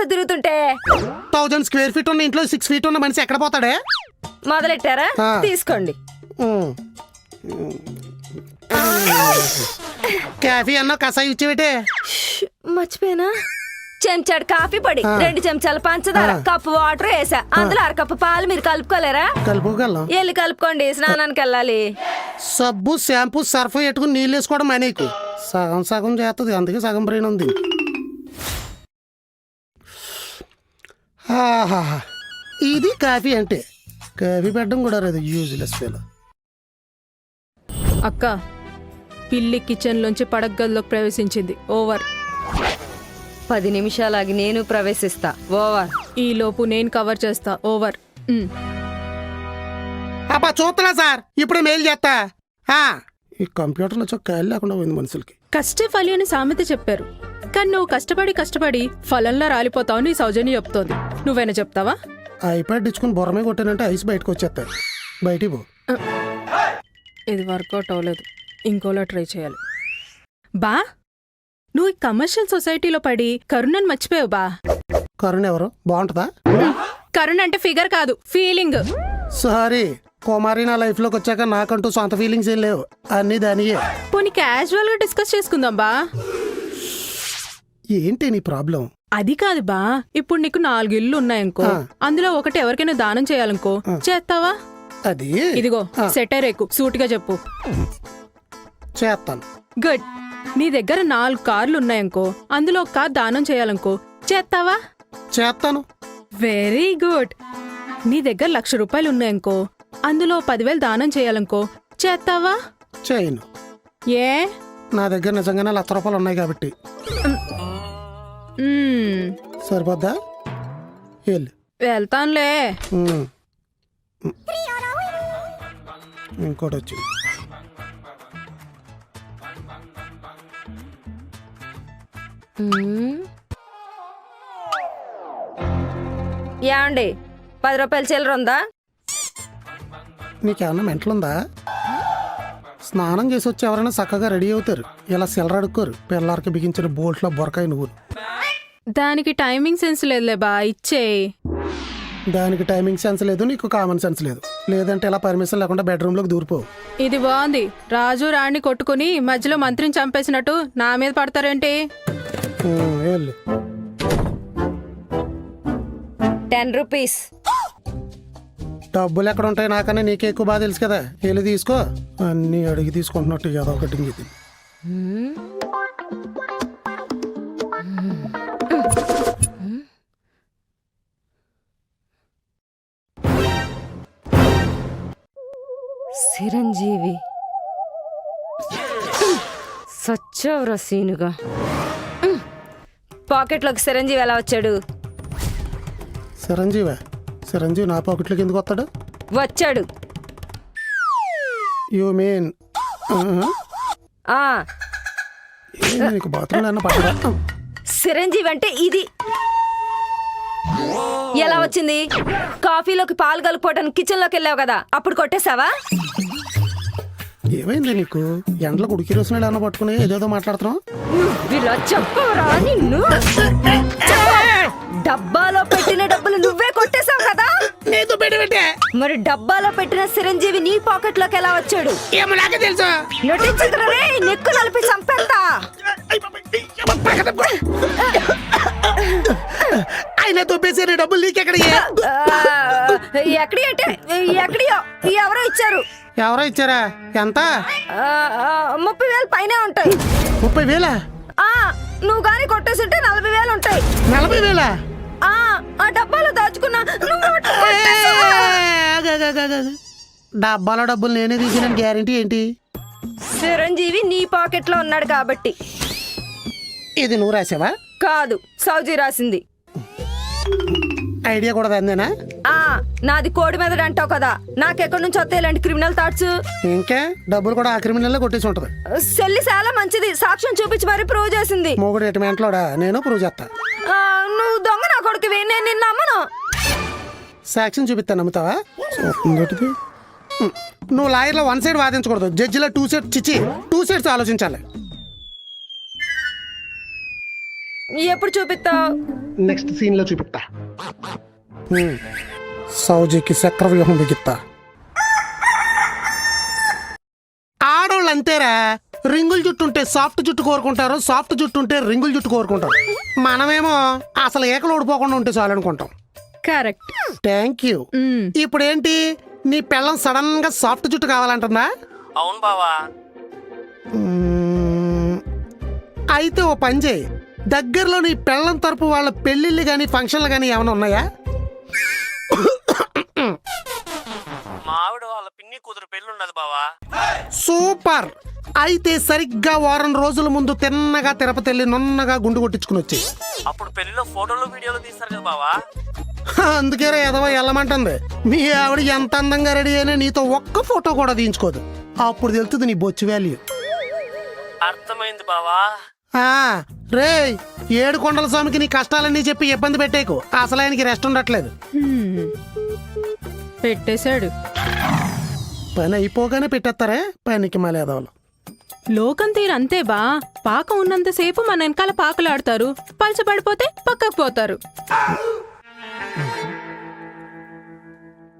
వస్తా తిరుగుతుంటే 1000 square feet ఉన్న ఇంట్లో 6 ఫీట్ ఉన్న మనిషి ఎక్కడ పోతాడే? మొదలెట్టారా? తీసుకోండి. కాఫీ అన్న కషాయి ఇచ్చేవిటే. మర్చిపోయినా, చెంచాడు కాఫీ పొడి, 2 చెంచాల పంచదార, కప్పు వాటర్ వేసా, అందులో 1 కప్పు పాలు. మీరు కలుపుకోలేరా? కలుపుకోగలం. వెళ్ళి కలుపుకోండి, స్నానానికి వెళ్ళాలి. సబ్బు షాంపూ సర్ఫ్ ఎట్టుకుని నీళ్ళు వేసుకోవడం మనీకు సగం సగం చేస్తుంది, అందుకే సగం బ్రెయిన్ ఉంది. ఇది కాఫీ అంటే. కాఫీ పెట్టడం కూడా రాదు, యూజ్లెస్ ఫెలో. అక్క, పిల్లి కిచెన్ లోంచి పడగదిలోకి ప్రవేశించింది. ఓవర్. 10 నిమిషాలాగి నేను ప్రవేశిస్తా. ఓవర్. ఈ లోపు నేను కవర్ చేస్తా. ఓవర్. అబ్బా చూస్తున్నా సార్, ఇప్పుడే మెయిల్ చేస్తా. ఈ కంప్యూటర్లో కాయలు లేకుండా పోయింది మనుషులకి. కష్టే ఫలి అని సామెత చెప్పారు, కానీ నువ్వు కష్టపడి ఫలంలా రాలిపోతావు నీ సౌజన్య చెప్తోంది. నువ్వైనా చెప్తావా? ఐప్యాడ్ ఇచ్చుకుని బొరమే కొట్టానంటే ఐస్ బయటకు వచ్చేస్తా. బయటికి పో. ఇది వర్కౌట్ అవ్వలేదు, ఇంకోలా ట్రై చేయాలి. బా, నువ్వు ఈ కమర్షియల్ సొసైటీలో పడి కరుణని మర్చిపోయావు బా. కరుణ ఎవరు? బాగుంటుందా? కరుణ అంటే ఫిగర్ కాదు, ఫీలింగ్. సారీ కుమారి, నా లైఫ్ లోకి వచ్చాక నాకంటూ సొంత ఫీలింగ్స్ ఏం లేవు, అన్ని దానియే. పోనీ క్యాజువల్ గా డిస్కస్ చేసుకుందాం బా. ఏంటి నీ ప్రాబ్లం? అది కాదు బా, ఇప్పుడు నీకు 4 ఇళ్ళు ఉన్నాయనుకో, అందులో ఒకటి ఎవరికైనా దానం చేయాలనుకో, చేస్తావా? అది ఇదిగో సెటర్ ఎక్కు, సూటిగా చెప్పు. చేస్తాను. గుడ్. నీ దగ్గర 4 కార్లు ఉన్నాయనుకో, అందులో 1 కార్ దానం చేయాలనుకో, చేస్తావా? చేస్తాను. Very good. నీ దగ్గర 1,00,000 రూపాయలు ఉన్నాయనుకో, అందులో 10,000 దానం చేయాలనుకో, చేస్తావా? చేయను. ఏ? నా దగ్గర నిజంగానే 1,00,000 రూపాయలు ఉన్నాయి కాబట్టి. సరిపోద్దా? వెళ్తానులే. ఇంకోటి వచ్చి ఏమండి, 10 రూపాయల చిల్లర ఉందా? నీకేమన్నా మెంటలుందా? స్నానం చేసి వచ్చి ఎవరైనా చక్కగా రెడీ అవుతారు, ఇలా సిల్లర అడుక్కోరు. పిల్లలకి బిగించిన బోల్ట్లో బొరకాయ నువ్వు. దానికి టైమింగ్ సెన్స్ లేదులే బా, ఇచ్చే. దానికి టైమింగ్ సెన్స్ లేదు, నీకు కామన్ సెన్స్ లేదు. లేదంటే ఇలా పర్మిషన్ లేకుండా బెడ్రూమ్లోకి దూరిపోవు. ఇది బాగుంది. రాజు రాణి కొట్టుకుని మధ్యలో మంత్రిని చంపేసినట్టు నా మీద పడతారేంటి? 10 రూపీస్. డబ్బులు ఎక్కడ ఉంటాయి నాకన్నా నీకే ఎక్కువ బాగా తెలుసు కదా. వెళ్ళి తీసుకో. అన్నీ అడిగి తీసుకుంటున్నట్టు ఏదో ఒకటి. ఇది చిరంజీవి సచ్చవరా సీనుగా. పాకెట్లోకి చిరంజీవి ఎలా వచ్చాడు? చిరంజీవి నా పాకెట్లోకి ఎందుకు వస్తాడు? వచ్చాడు. యూ మీన్ నీకు బాత్రూమ్ అన్న పట్టడా? చిరంజీవి అంటే ఇది. ఎలా వచ్చింది? కాఫీలోకి పాలు కలుపుకోవడానికి కిచెన్ లోకి వెళ్ళావు కదా, అప్పుడు కొట్టేశావా? ఏమైంది నీకు? ఎండలో ఉడికి రోజున అన్న పట్టుకుని ఏదేదో మాట్లాడుతున్నావు. ఇలా చెప్పరా నిన్ను? డబ్బాలో పెట్టిన డబ్బులు నువ్వే కొట్టేశావు కదా. మరి డబ్బాలో పెట్టిన చిరంజీవి నీ పాకెట్ లోకి ఎలా వచ్చాడు? తెలుసు. నెక్కు నలిపి చంపేస్తా. ఆయన తొప్పేసారు డబ్బులు. నీకెక్కడ? ఎక్కడి అంటే ఎక్కడియో ఎవరో ఇచ్చారు. ఎవరో ఇచ్చారా? ఎంత? 30,000 పైనే ఉంటాయి. 30,000? నువ్వు గాని కొట్టేసింటే 40,000 ఉంటాయి. 40,000? ఆ డబ్బాలో దాచుకున్నా. డబ్బాలో డబ్బులు నేనే తీసిన గ్యారెంటీ ఏంటి? చిరంజీవి నీ పాకెట్ లో ఉన్నాడు కాబట్టి. ఇది నువ్వు రాసావా? కాదు, సౌజీ రాసింది. ఐడియా కూడా అందేనా? నాది కోడి మీద అంటావు కదా, నాకెక్కడి నుంచి వస్తాయి ఇలాంటి క్రిమినల్ థాట్స్? ఇంకా డబ్బులు కూడా ఆ క్రిమినల్ కొట్టేసి ఉంటది. సెల్లి చాలా మంచిది, సాక్ష్యం చూపించి మరీ ప్రూవ్ చేసింది. మొగుడు ఎటుమెంట్లోడా? నేను ప్రూవ్ చేస్తా. నువ్వు దొంగ నా కొడుకువి, నేను నిన్ను నమ్మను. సాక్ష్యం చూపిస్తా, నమ్ముతావా? నువ్వు లాయర్లో 1 సైడ్ వాదించకూడదు, జడ్జిలో 2 సైడ్స్ ఆలోచించాలి. ఎప్పుడు చూపిస్తావు? నెక్స్ట్ సీన్ లో చూపిస్తా. సౌజీకి చక్ర వ్యూహం బిగిస్తా. ఆడోళ్ళు అంతేరా, రింగుల జుట్టు ఉంటే సాఫ్ట్ జుట్టు కోరుకుంటారు, సాఫ్ట్ జుట్టు ఉంటే రింగుల జుట్టు కోరుకుంటారు. మనమేమో అసలు ఏకలు ఓడిపోకుండా ఉంటే చాలు అనుకుంటాం. కరెక్ట్. Thank you. ఇప్పుడు ఏంటి, నీ పెళ్ళం సడన్ గా సాఫ్ట్ జుట్టు కావాలంటుందా? అవును బావా. అయితే ఓ పని చేయి, దగ్గరలో నీ పెళ్ళం తరపు వాళ్ళ పెళ్ళిళ్ళు కానీ ఫంక్షన్లు కానీ ఏమైనా ఉన్నాయా? మా ఆవిడ వాళ్ళ పిన్ని కూతురు పెళ్ళి ఉన్నది బావా. సూపర్. అయితే సరిగ్గా వారం రోజుల ముందు తిన్నగా తిరుపతి వెళ్ళి నున్నగా గుండు కొట్టించుకుని వచ్చి, అప్పుడు పెళ్లిలో ఫోటోలు వీడియోలు తీస్తారు కదా బావా. అందుకే ఎదవ వెళ్ళమంటుంది. మీ ఆవిడ ఎంత అందంగా రెడీ అయినా నీతో ఒక్క ఫోటో కూడా తీయించుకోదు. అప్పుడు తెలుస్తుంది నీ బొచ్చు వాల్యూ. అర్థమైంది బావా. రే, ఏడు కొండల స్వామికి నీ కష్టాలన్నీ చెప్పి ఇబ్బంది పెట్టేకు, అసలు ఆయనకి రెస్ట్ ఉండట్లేదు. పెట్టేశాడు. పని అయిపోగానే పెట్టేస్తారే పనికి మళ్ళీ ఎదవలు. లోకం తీరు అంతే బా. పాకం ఉన్నంతసేపు మన వెనకాల పాకలాడతారు, పలచబడిపోతే పక్కకు పోతారు.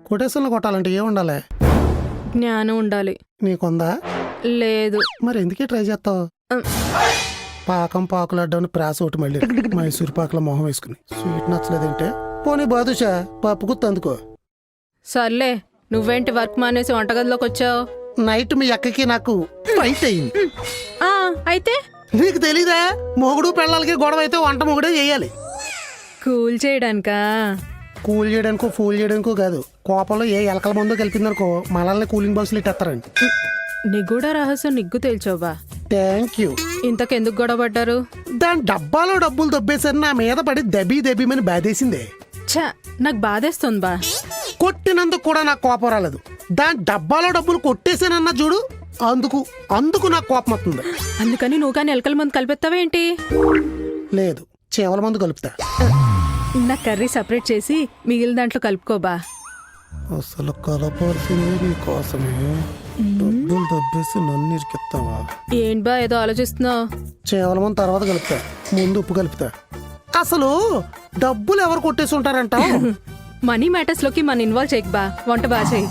కొటేషన్లు కొట్టాలంటే ఏ ఉండాలి? జ్ఞానం ఉండాలి. నీకుందా? లేదు. మరి ఎందుకే ట్రై చేస్తావు? పాకం పాకులడ్డాను ప్రాస ఒకటి మళ్ళీ మైసూర్ పాకల మొహం వేసుకుని స్వీట్ నచ్చలేదంటే పోనీ బాదుషా పప్పు గుర్తు అందుకో. సర్లే, నువ్వేంటి వర్క్ మానేసి వంటగదిలోకి వచ్చావు? నైట్ మీ అక్కకి నాకు ఫైట్ అయింది. అయితే నీకు తెలీదా, మొగుడు పెళ్ళాలకి గొడవ అయితే వంట మొగుడే చేయాలి. కూల్ చేయడానికా? కూల్ చేయడానికో ఫూల్ చేయడానికో కాదు, కోపంలో ఏ ఎలకల మందో కలిపిందనుకో మనల్ని కూలింగ్ బాక్సులు ఇట్టేస్తారండి. నిగూఢ రహస్యం నిగ్గు తేల్చోబా. Thank you. ఇంతకెందుకు గొడవ పడ్డారు? దాని డబ్బాలో డబ్బులు దొబ్బేసరి నా మీద పడి దెబ్బీమని బాధేసిందే. ఛ, నాకు బాధేస్తుంది బా. కొట్టినందుకు కూడా నాకు కోపం రాలేదు. దాని డబ్బాలో డబ్బులు కొట్టేసానన్నా చూడు, అందుకు నాకు కోపం వస్తుంది. అందుకని నువ్వు కానీ ఎలకల మందు కలిపెత్తావేంటి? లేదు, చేవల మందు కలుపుతా. నా కర్రీ సపరేట్ చేసి మిగిలిన దాంట్లో కలుపుకోబా. అసలు కలపాల్సింది నీకోసమే, డబ్బులు దబ్బేసి నన్ను ఇరికిస్తావా? ఏంటి బా ఏదో ఆలోచిస్తున్నావు? చేవల మందు తర్వాత కలుపుతా, ముందు ఉప్పు కలుపుతా. అసలు డబ్బులు ఎవరు కొట్టేసి ఉంటారంట? మనీ మ్యాటర్స్ లోకి మన ఇన్వాల్వ్ చేయకు బా, వంట బా చేయి.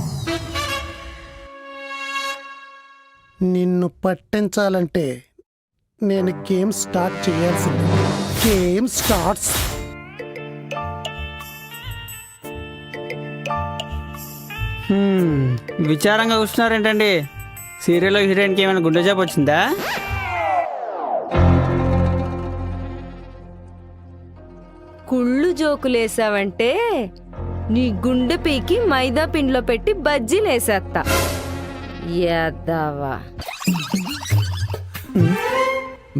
నిన్ను పట్టించాలంటే నేను గేమ్ స్టార్ట్ చేయాల్సింది. Game starts. విచారంగా కూర్చున్నారేంటండి? సీరియల్లో హీరోయిన్కి ఏమైనా గుండె జాబ్ వచ్చిందా? కుళ్ళు జోకులేసావంటే నీ గుండె పీకి మైదా పిండిలో పెట్టి బజ్జీలేసేస్తా. యాదవా.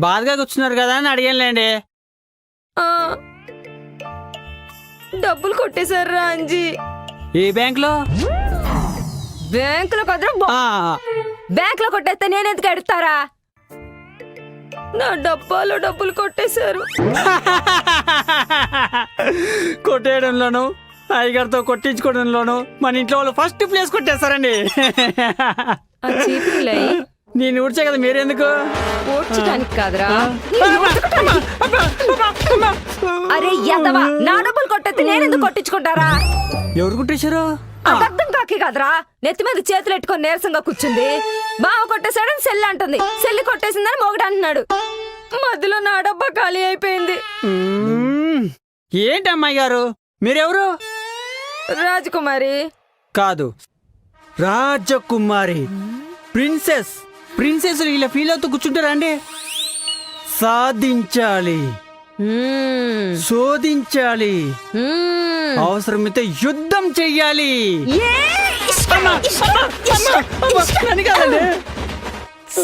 బాధగా కూర్చున్నారు కదా అని అడిగానులేండి. డబ్బులు కొట్టేశారు అంజీ. ఏ బ్యాంక్లో? బ్యాంకులో కదరా, బ్యాంకులో కొట్టేస్తే నేనెందుకు ఎడతారా? నా డబ్బాలో డబ్బులు కొట్టేశారు. కొట్టేయడంలోను అయ్యగారితో కొట్టించుకోవడంలోను మన ఇంట్లో వాళ్ళు ఫస్ట్ ప్లేస్ కొట్టేస్తారండి. ఆ చీపులై నేను ఊడ్చా కదా, మీరెందుకు? ఊడ్చడానికి కాదురా, అరే యదవా, నా డబ్బులు కొట్టేస్తే నేనెందుకు కొట్టించుకుంటారా? ఎవరు కొట్టేశారు? అర్థం కాకి కాదురా, నెత్తి మీద చేతులు ఎట్టుకొని నీరసంగా కూర్చుంది. బావ కొట్టేశాడని సెల్లి అంటుంది, సెల్లి కొట్టేసిందని మొగుడు అంటున్నాడు. మధ్యలో నా డబ్బా ఖాళీ అయిపోయింది. ఏంటి అమ్మాయి గారు, మీరెవరు? రాజకుమారి కాదు, రాజకుమారి. ప్రిన్సెస్. ప్రిన్సెస్ ఇలా ఫీల్ అవుతూ కూర్చుంటారా అండి? సాధించాలి, శోధించాలి, అవసరమైతే యుద్ధం చెయ్యాలి.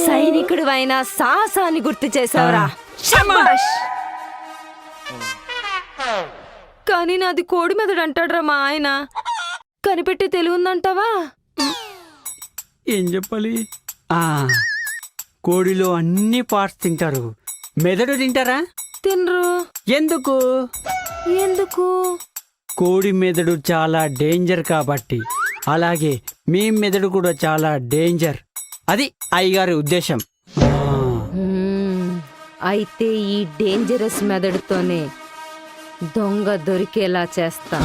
సైనికుడు అయినా సాహసాన్ని గుర్తు చేసావురా. శభాష్. కానీ నాది కోడి మెదడు అంటాడ్రా మా ఆయన. కనిపెట్టి తెలివిందంటావా? ఏం చెప్పాలి? కోడిలో అన్ని పార్ట్స్ తింటారు, మెదడు తింటారా? తినరు. ఎందుకు? కోడి మెదడు చాలా డేంజర్ కాబట్టి. అలాగే మీ మెదడు కూడా చాలా డేంజర్. అది అయ్యగారి ఉద్దేశం. అయితే ఈ డేంజరస్ మెథడ్తోనే దొంగ దొరికేలా చేస్తా.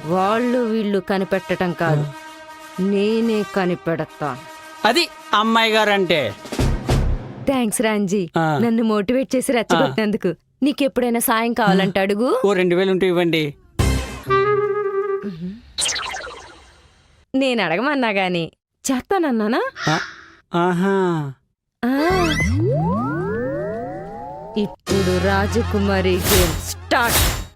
వాళ్ళు వీళ్ళు కనిపెట్టడం కాదు, నేనే కనిపెడతా. అది అమ్మాయి గారు అంటే. థ్యాంక్స్ రాంజీ, ఆ. నన్ను మోటివేట్ చేసి రెచ్చగొట్టినందుకు. నీకెప్పుడైనా సాయం కావాలంటే అడుగు. ఓ 2000 ఉంటే ఇవ్వండి. నేను అడగమన్నా గాని చేస్తానన్నానా? ఆహా, ఆ. ఇప్పుడు రాజకుమారి గేమ్ స్టార్ట్.